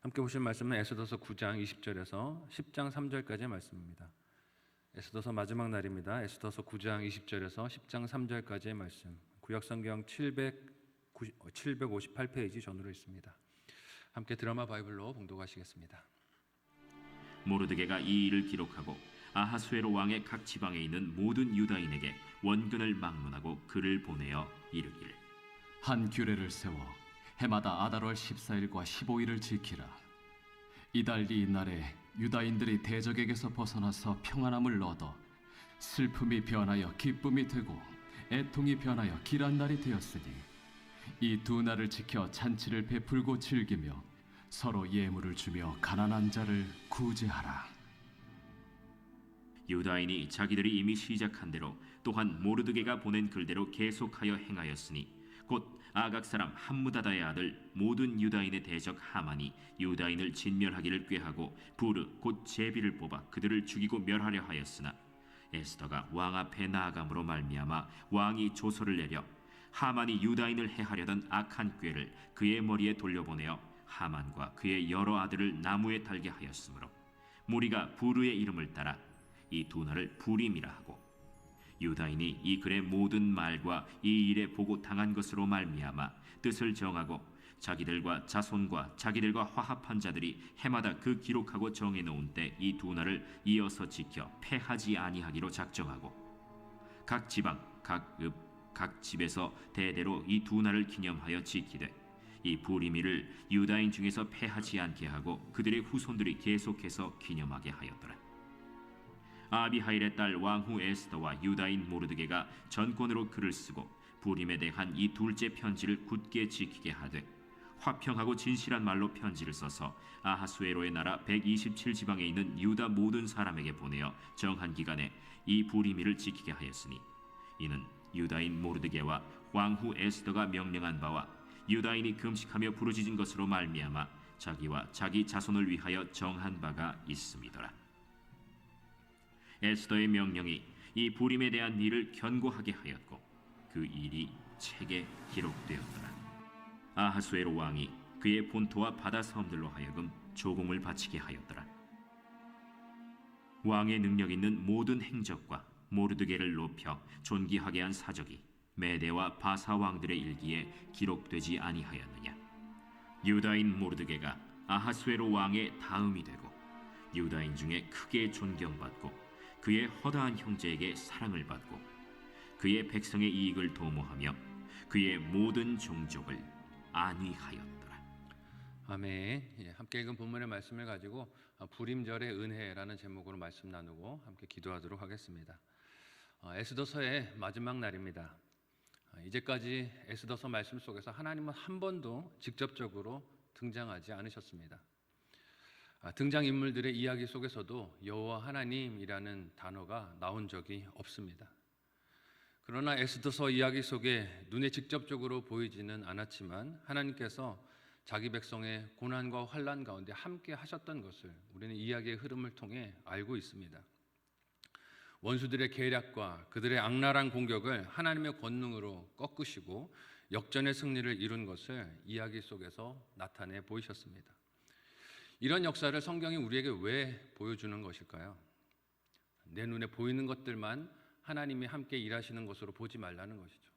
함께 보실 말씀은 에스더서 9장 20절에서 10장 3절까지의 말씀입니다. 에스더서 마지막 날입니다. 에스더서 9장 20절에서 10장 3절까지의 말씀. 구약성경 758페이지 전으로 있습니다. 함께 드라마 바이블로 봉독하시겠습니다. 모르드게가 이 일을 기록하고 아하수에로 왕의 각 지방에 있는 모든 유다인에게 원근을 막론하고 글을 보내어 이르기를, 한 규례를 세워 해마다 아달월 14일과 15일을 지키라. 이달 이 날에 유다인들이 대적에게서 벗어나서 평안함을 얻어 슬픔이 변하여 기쁨이 되고 애통이 변하여 길한 날이 되었으니 이 두 날을 지켜 잔치를 베풀고 즐기며 서로 예물을 주며 가난한 자를 구제하라. 유다인이 자기들이 이미 시작한 대로 또한 모르드게가 보낸 글대로 계속하여 행하였으니 곧 아각 사람 함무다다의 아들 모든 유다인의 대적 하만이 유다인을 진멸하기를 꾀하고 부르 곧 제비를 뽑아 그들을 죽이고 멸하려 하였으나 에스더가 왕 앞에 나아감으로 말미암아 왕이 조서를 내려 하만이 유다인을 해하려던 악한 꾀를 그의 머리에 돌려보내어 하만과 그의 여러 아들을 나무에 달게 하였으므로 무리가 부르의 이름을 따라 이 두 날을 부림이라 하고, 유다인이 이 글의 모든 말과 이 일에 보고 당한 것으로 말미암아 뜻을 정하고 자기들과 자손과 자기들과 화합한 자들이 해마다 그 기록하고 정해놓은 때 이 두 날을 이어서 지켜 패하지 아니하기로 작정하고, 각 지방, 각 읍, 각 집에서 대대로 이 두 날을 기념하여 지키되 이 부리미를 유다인 중에서 패하지 않게 하고 그들의 후손들이 계속해서 기념하게 하였더라. 아비하일의 딸 왕후 에스더와 유다인 모르드게가 전권으로 글을 쓰고 부림에 대한 이 둘째 편지를 굳게 지키게 하되, 화평하고 진실한 말로 편지를 써서 아하수에로의 나라 127지방에 있는 유다 모든 사람에게 보내어 정한 기간에 이 부리미를 지키게 하였으니, 이는 유다인 모르드게와 왕후 에스더가 명령한 바와 유다인이 금식하며 부르짖은 것으로 말미암아 자기와 자기 자손을 위하여 정한 바가 있음이더라. 에스더의 명령이 이 부림에 대한 일을 견고하게 하였고 그 일이 책에 기록되었더라. 아하수에로 왕이 그의 본토와 바다 섬들로 하여금 조공을 바치게 하였더라. 왕의 능력 있는 모든 행적과 모르드게를 높여 존귀하게 한 사적이 메대와 바사 왕들의 일기에 기록되지 아니하였느냐. 유다인 모르드게가 아하수에로 왕의 다음이 되고 유다인 중에 크게 존경받고 그의 허다한 형제에게 사랑을 받고 그의 백성의 이익을 도모하며 그의 모든 종족을 안위하였더라. 아멘. 함께 읽은 본문의 말씀을 가지고 부림절의 은혜라는 제목으로 말씀 나누고 함께 기도하도록 하겠습니다. 에스더서의 마지막 날입니다. 이제까지 에스더서 말씀 속에서 하나님은 한 번도 직접적으로 등장하지 않으셨습니다. 등장인물들의 이야기 속에서도 여호와 하나님이라는 단어가 나온 적이 없습니다. 그러나 에스더서 이야기 속에 눈에 직접적으로 보이지는 않았지만 하나님께서 자기 백성의 고난과 환난 가운데 함께 하셨던 것을 우리는 이야기의 흐름을 통해 알고 있습니다. 원수들의 계략과 그들의 악랄한 공격을 하나님의 권능으로 꺾으시고 역전의 승리를 이룬 것을 이야기 속에서 나타내 보이셨습니다. 이런 역사를 성경이 우리에게 왜 보여주는 것일까요? 내 눈에 보이는 것들만 하나님이 함께 일하시는 것으로 보지 말라는 것이죠.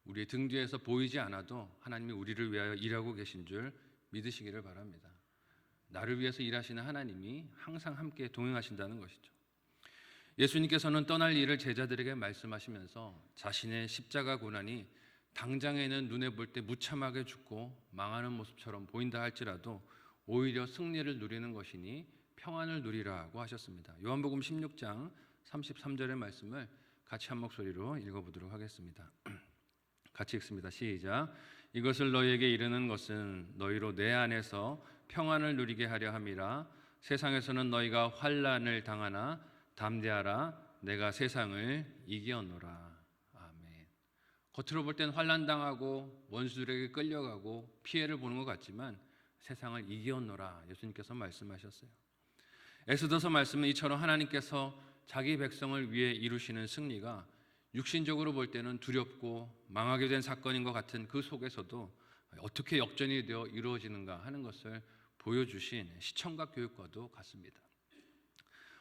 우리의 등 뒤에서 보이지 않아도 하나님이 우리를 위하여 일하고 계신 줄 믿으시기를 바랍니다. 나를 위해서 일하시는 하나님이 항상 함께 동행하신다는 것이죠. 예수님께서는 떠날 일을 제자들에게 말씀하시면서 자신의 십자가 고난이 당장에는 눈에 볼 때 무참하게 죽고 망하는 모습처럼 보인다 할지라도 오히려 승리를 누리는 것이니 평안을 누리라고 하셨습니다. 요한복음 16장 33절의 말씀을 같이 한 목소리로 읽어보도록 하겠습니다. 같이 읽습니다. 시작. 이것을 너희에게 이르는 것은 너희로 내 안에서 평안을 누리게 하려 함이라. 세상에서는 너희가 환난을 당하나 담대하라. 내가 세상을 이기었노라. 아멘. 겉으로 볼 땐 환난 당하고 원수들에게 끌려가고 피해를 보는 것 같지만 세상을 이기었노라 예수님께서 말씀하셨어요. 에스더서 말씀은 이처럼 하나님께서 자기 백성을 위해 이루시는 승리가 육신적으로 볼 때는 두렵고 망하게 된 사건인 것 같은 그 속에서도 어떻게 역전이 되어 이루어지는가 하는 것을 보여주신 시청각 교육과도 같습니다.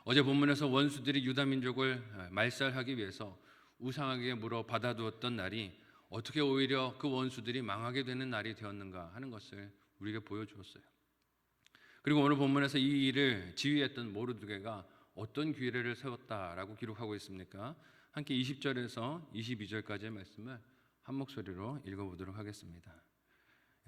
어제 본문에서 원수들이 유다 민족을 말살하기 위해서 우상에게 물어 받아두었던 날이 어떻게 오히려 그 원수들이 망하게 되는 날이 되었는가 하는 것을 우리에게 보여주었어요. 그리고 오늘 본문에서 이 일을 지휘했던 모르드게가 어떤 규례를 세웠다라고 기록하고 있습니까? 함께 20절에서 22절까지의 말씀을 한 목소리로 읽어보도록 하겠습니다.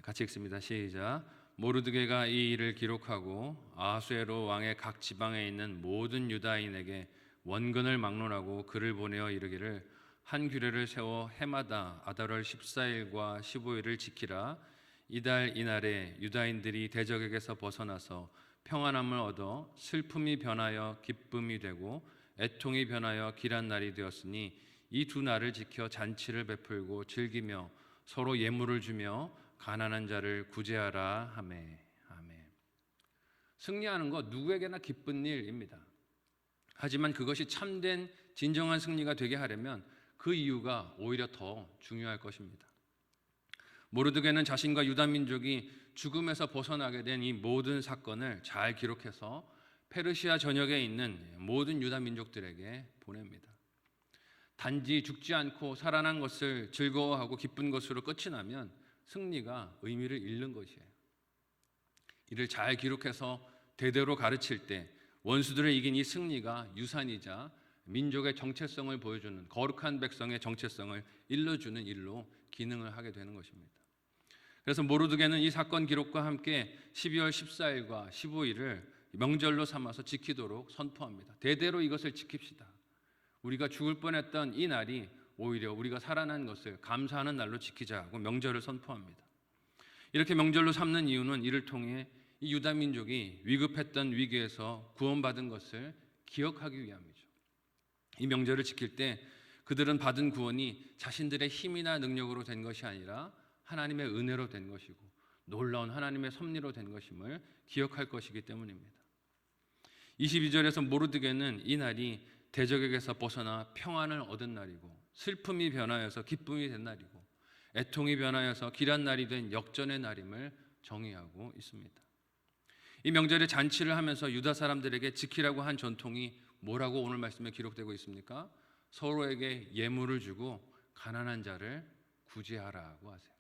같이 읽습니다. 시작. 모르드게가 이 일을 기록하고 아하수에로 왕의 각 지방에 있는 모든 유다인에게 원근을 막론하고 글을 보내어 이르기를 한 규례를 세워 해마다 아달월 14일과 15일을 지키라. 이달 이날에 유다인들이 대적에게서 벗어나서 평안함을 얻어 슬픔이 변하여 기쁨이 되고 애통이 변하여 길한 날이 되었으니 이 두 날을 지켜 잔치를 베풀고 즐기며 서로 예물을 주며 가난한 자를 구제하라 하매. 아멘. 승리하는 것 누구에게나 기쁜 일입니다. 하지만 그것이 참된 진정한 승리가 되게 하려면 그 이유가 오히려 더 중요할 것입니다. 모르드게는 자신과 유다 민족이 죽음에서 벗어나게 된 이 모든 사건을 잘 기록해서 페르시아 전역에 있는 모든 유다 민족들에게 보냅니다. 단지 죽지 않고 살아난 것을 즐거워하고 기쁜 것으로 끝이 나면 승리가 의미를 잃는 것이에요. 이를 잘 기록해서 대대로 가르칠 때 원수들을 이긴 이 승리가 유산이자 민족의 정체성을 보여주는 거룩한 백성의 정체성을 일러주는 일로 기능을 하게 되는 것입니다. 그래서 모르드게는 이 사건 기록과 함께 12월 14일과 15일을 명절로 삼아서 지키도록 선포합니다. 대대로 이것을 지킵시다. 우리가 죽을 뻔했던 이 날이 오히려 우리가 살아난 것을 감사하는 날로 지키자고 명절을 선포합니다. 이렇게 명절로 삼는 이유는 이를 통해 이 유다 민족이 위급했던 위기에서 구원받은 것을 기억하기 위함이죠. 이 명절을 지킬 때 그들은 받은 구원이 자신들의 힘이나 능력으로 된 것이 아니라 하나님의 은혜로 된 것이고 놀라운 하나님의 섭리로 된 것임을 기억할 것이기 때문입니다. 22절에서 모르드게는 이 날이 대적에게서 벗어나 평안을 얻은 날이고 슬픔이 변하여서 기쁨이 된 날이고 애통이 변하여서 길한 날이 된 역전의 날임을 정의하고 있습니다. 이 명절에 잔치를 하면서 유다 사람들에게 지키라고 한 전통이 뭐라고 오늘 말씀에 기록되고 있습니까? 서로에게 예물을 주고 가난한 자를 구제하라고 하세요.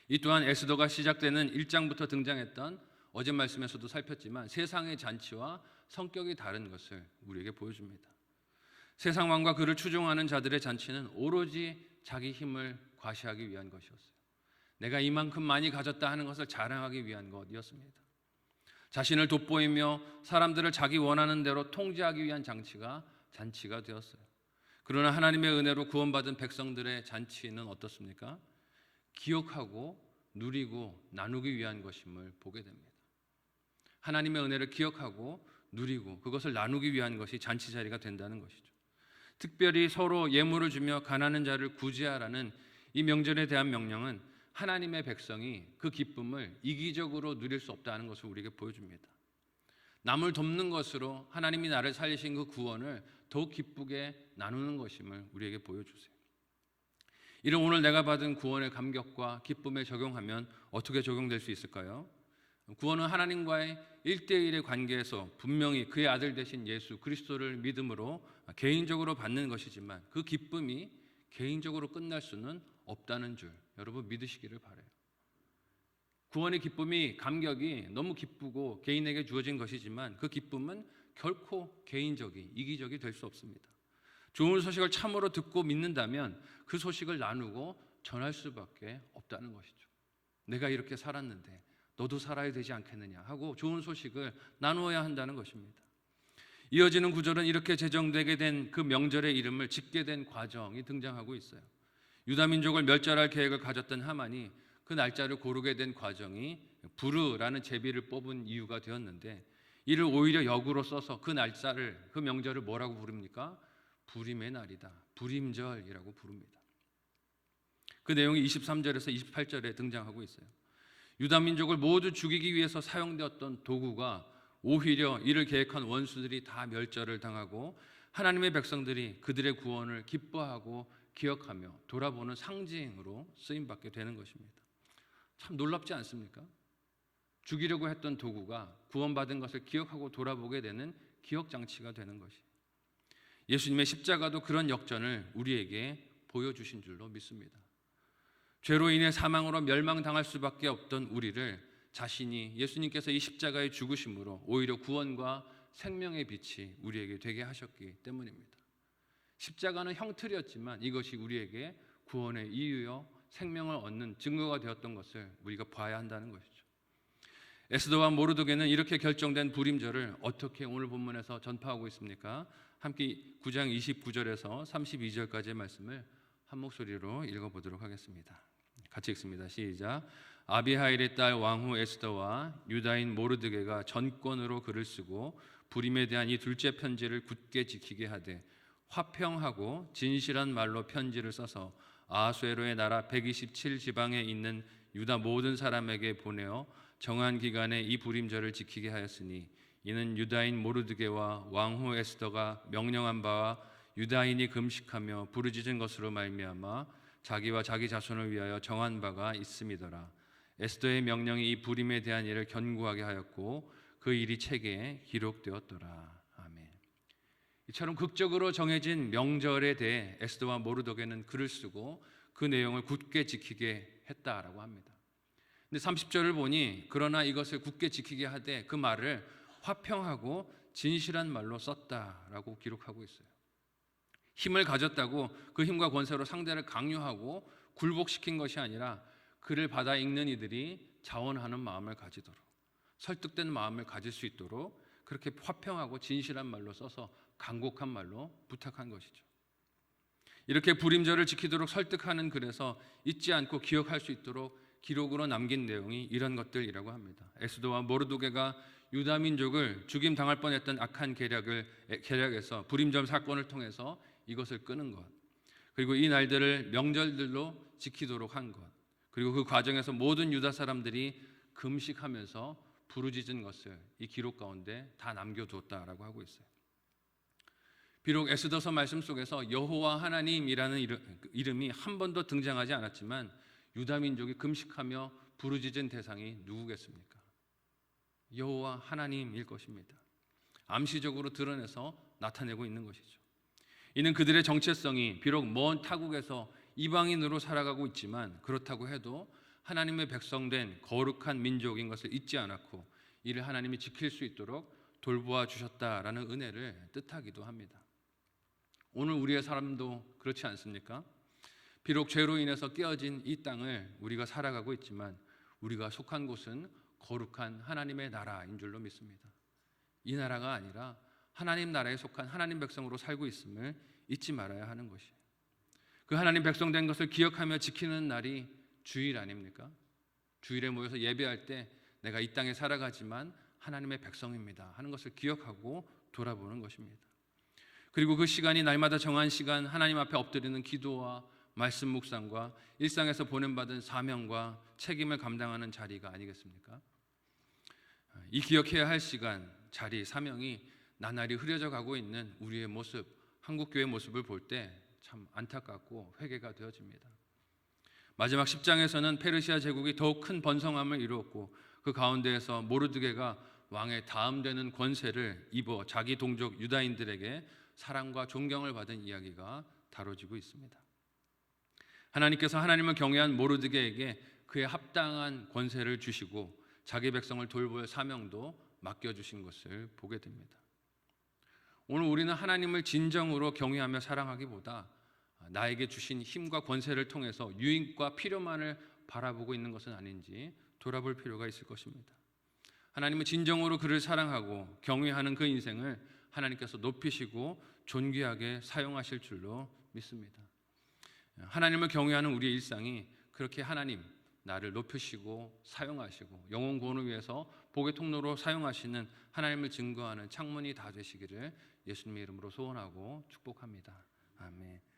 이 또한 에스더가 시작되는 1장부터 등장했던 어제 말씀에서도 살폈지만 세상의 잔치와 성격이 다른 것을 우리에게 보여줍니다. 세상 왕과 그를 추종하는 자들의 잔치는 오로지 자기 힘을 과시하기 위한 것이었어요. 내가 이만큼 많이 가졌다 하는 것을 자랑하기 위한 것이었습니다. 자신을 돋보이며 사람들을 자기 원하는 대로 통제하기 위한 잔치가 되었어요. 그러나 하나님의 은혜로 구원받은 백성들의 잔치는 어떻습니까? 기억하고 누리고 나누기 위한 것임을 보게 됩니다. 하나님의 은혜를 기억하고 누리고 그것을 나누기 위한 것이 잔치 자리가 된다는 것이죠. 특별히 서로 예물을 주며 가난한 자를 구제하라는 이 명절에 대한 명령은 하나님의 백성이 그 기쁨을 이기적으로 누릴 수 없다는 것을 우리에게 보여줍니다. 남을 돕는 것으로 하나님이 나를 살리신 그 구원을 더욱 기쁘게 나누는 것임을 우리에게 보여주세요. 이를 오늘 내가 받은 구원의 감격과 기쁨에 적용하면 어떻게 적용될 수 있을까요? 구원은 하나님과의 1대1의 관계에서 분명히 그의 아들 되신 예수 그리스도를 믿음으로 개인적으로 받는 것이지만 그 기쁨이 개인적으로 끝날 수는 없다는 줄 여러분 믿으시기를 바라요. 구원의 기쁨이 감격이 너무 기쁘고 개인에게 주어진 것이지만 그 기쁨은 결코 개인적이 이기적이 될 수 없습니다. 좋은 소식을 참으로 듣고 믿는다면 그 소식을 나누고 전할 수밖에 없다는 것이죠. 내가 이렇게 살았는데 너도 살아야 되지 않겠느냐 하고 좋은 소식을 나누어야 한다는 것입니다. 이어지는 구절은 이렇게 제정되게 된 그 명절의 이름을 짓게 된 과정이 등장하고 있어요. 유다 민족을 멸절할 계획을 가졌던 하만이 그 날짜를 고르게 된 과정이 부르라는 제비를 뽑은 이유가 되었는데 이를 오히려 역으로 써서 그 날짜를 그 명절을 뭐라고 부릅니까? 부림의 날이다. 부림절이라고 부릅니다. 그 내용이 23절에서 28절에 등장하고 있어요. 유다 민족을 모두 죽이기 위해서 사용되었던 도구가 오히려 이를 계획한 원수들이 다 멸절을 당하고 하나님의 백성들이 그들의 구원을 기뻐하고 기억하며 돌아보는 상징으로 쓰임받게 되는 것입니다. 참 놀랍지 않습니까? 죽이려고 했던 도구가 구원받은 것을 기억하고 돌아보게 되는 기억장치가 되는 것이, 예수님의 십자가도 그런 역전을 우리에게 보여주신 줄로 믿습니다. 죄로 인해 사망으로 멸망당할 수밖에 없던 우리를 자신이 예수님께서 이 십자가의 죽으심으로 오히려 구원과 생명의 빛이 우리에게 되게 하셨기 때문입니다. 십자가는 형틀이었지만 이것이 우리에게 구원의 이유요 생명을 얻는 증거가 되었던 것을 우리가 봐야 한다는 것이죠. 에스더와 모르드게는 이렇게 결정된 불임절을 어떻게 오늘 본문에서 전파하고 있습니까? 함께 9장 29절에서 32절까지의 말씀을 한 목소리로 읽어보도록 하겠습니다. 같이 읽습니다. 시작. 아비하일의 딸 왕후 에스더와 유다인 모르드게가 전권으로 글을 쓰고 불임에 대한 이 둘째 편지를 굳게 지키게 하되 화평하고 진실한 말로 편지를 써서 아수에로의 나라 127지방에 있는 유다 모든 사람에게 보내어 정한 기간에 이 불임절을 지키게 하였으니 이는 유다인 모르드게와 왕후 에스더가 명령한 바와 유다인이 금식하며 부르짖은 것으로 말미암아 자기와 자기 자손을 위하여 정한 바가 있음이더라. 에스더의 명령이 이 불임에 대한 일을 견고하게 하였고 그 일이 책에 기록되었더라. 아멘. 이처럼 극적으로 정해진 명절에 대해 에스더와 모르드게는 글을 쓰고 그 내용을 굳게 지키게 했다라고 합니다. 근데 30절을 보니 그러나 이것을 굳게 지키게 하되 그 말을 화평하고 진실한 말로 썼다라고 기록하고 있어요. 힘을 가졌다고 그 힘과 권세로 상대를 강요하고 굴복시킨 것이 아니라 그를 받아 읽는 이들이 자원하는 마음을 가지도록, 설득된 마음을 가질 수 있도록 그렇게 화평하고 진실한 말로 써서 간곡한 말로 부탁한 것이죠. 이렇게 불임절을 지키도록 설득하는 글에서 잊지 않고 기억할 수 있도록 기록으로 남긴 내용이 이런 것들이라고 합니다. 에스더와 모르드게가 유다 민족을 죽임 당할 뻔했던 악한 계략에서 불임절 사건을 통해서 이것을 끄는 것, 그리고 이 날들을 명절들로 지키도록 한 것, 그리고 그 과정에서 모든 유다 사람들이 금식하면서 부르짖은 것을 이 기록 가운데 다 남겨두었다라고 하고 있어요. 비록 에스더서 말씀 속에서 여호와 하나님이라는 이름이 한 번도 등장하지 않았지만 유다 민족이 금식하며 부르짖은 대상이 누구겠습니까? 여호와 하나님일 것입니다. 암시적으로 드러내서 나타내고 있는 것이죠. 이는 그들의 정체성이 비록 먼 타국에서 이방인으로 살아가고 있지만 그렇다고 해도 하나님의 백성된 거룩한 민족인 것을 잊지 않았고 이를 하나님이 지킬 수 있도록 돌보아 주셨다라는 은혜를 뜻하기도 합니다. 오늘 우리의 삶도 그렇지 않습니까? 비록 죄로 인해서 깨어진 이 땅을 우리가 살아가고 있지만 우리가 속한 곳은 거룩한 하나님의 나라인 줄로 믿습니다. 이 나라가 아니라 하나님 나라에 속한 하나님 백성으로 살고 있음을 잊지 말아야 하는 것이에요. 그 하나님 백성된 것을 기억하며 지키는 날이 주일 아닙니까? 주일에 모여서 예배할 때 내가 이 땅에 살아가지만 하나님의 백성입니다 하는 것을 기억하고 돌아보는 것입니다. 그리고 그 시간이 날마다 정한 시간 하나님 앞에 엎드리는 기도와 말씀 묵상과 일상에서 보냄받은 사명과 책임을 감당하는 자리가 아니겠습니까? 이 기억해야 할 시간, 자리, 사명이 나날이 흐려져 가고 있는 우리의 모습, 한국교회 모습을 볼 때 참 안타깝고 회개가 되어집니다. 마지막 10장에서는 페르시아 제국이 더욱 큰 번성함을 이루었고 그 가운데에서 모르드게가 왕의 다음 되는 권세를 입어 자기 동족 유다인들에게 사랑과 존경을 받은 이야기가 다뤄지고 있습니다. 하나님께서 하나님을 경외한 모르드게에게 그의 합당한 권세를 주시고 자기 백성을 돌볼 사명도 맡겨주신 것을 보게 됩니다. 오늘 우리는 하나님을 진정으로 경외하며 사랑하기보다 나에게 주신 힘과 권세를 통해서 유익과 필요만을 바라보고 있는 것은 아닌지 돌아볼 필요가 있을 것입니다. 하나님은 진정으로 그를 사랑하고 경외하는 그 인생을 하나님께서 높이시고 존귀하게 사용하실 줄로 믿습니다. 하나님을 경외하는 우리의 일상이 그렇게 하나님 나를 높이시고 사용하시고 영혼 구원을 위해서 복의 통로로 사용하시는 하나님을 증거하는 창문이 다 되시기를 예수님의 이름으로 소원하고 축복합니다. 아멘.